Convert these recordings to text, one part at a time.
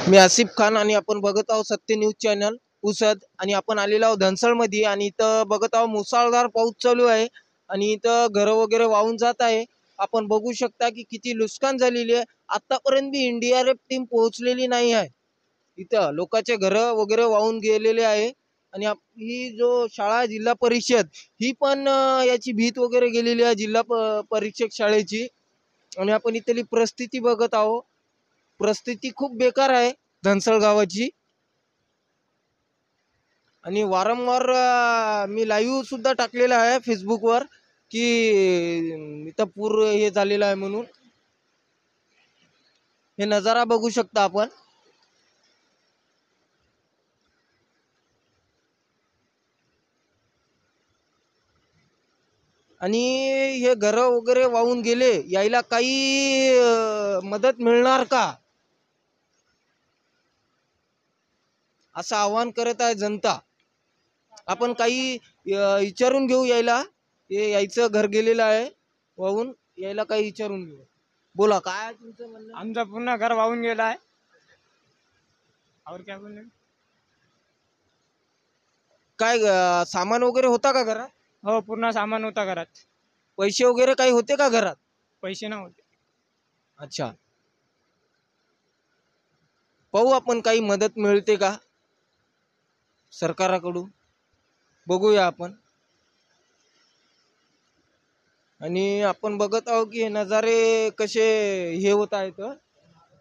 मी आसिफ खान आणि आपण बघत आहोत सत्य न्यूज चॅनल पुसद आणि आपण आलेलो आहोत धनसळमध्ये आणि इथं बघत आहोत मुसळधार पाऊस चालू आहे आणि इथं घरं वगैरे वाहून जात आहे। आपण बघू शकता की किती नुकसान झालेली आहे। आतापर्यंत बी एनडीआरएफ टीम पोहोचलेली नाही आहे। इथं लोकांचे घरं वगैरे वाहून गेलेले आहे आणि ही जो शाळा जिल्हा परिषद ही पण याची भीत वगैरे गेलेली आहे जिल्हा परिषद शाळेची। आणि आपण इथली परिस्थिती बघत आहोत। परिस्थिती खूप बेकार आहे धनसळ गावाची आणि वारंवार मी लाईव्ह सुद्धा टाकलेला आहे फेसबुकवर की इथं पूर हे झालेलं आहे म्हणून। हे नजारा बघू शकता आपण। आणि हे घर वगैरे वाहून गेले यायला काही मदत मिळणार का असं आवाहन करत आहे जनता। आपण काही विचारून घेऊ यायला हे यायचं घर गेलेलं आहे वाहून यायला काही विचारून घेऊ। बोला काय आहे तुमचं म्हणणं? आमचा पूर्ण घर वाहून गेला आहे। और क्या बोलले? काय सामान वगैरे होता का घरात? हो, पूर्ण सामान होता घरात। पैसे वगैरे काही होते का घरात? पैसे नव्हते। अच्छा, पाहू आपण काही मदत मिळते का सरकाराकडून, बघूया आपण। आणि आपण बघत आहोत की हे नजारे कसे हे होत आहेत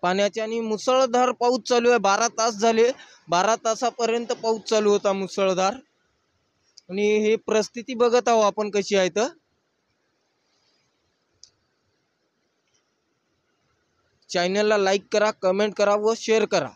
पाण्याचे आणि मुसळधार पाऊस चालू आहे। 12 तास झाले, 12 तासापर्यंत पाऊस चालू होता मुसळधार। आणि हे परिस्थिती बघत आहोत आपण कशी आहे तर चॅनलला लाईक करा, कमेंट करा व शेअर करा।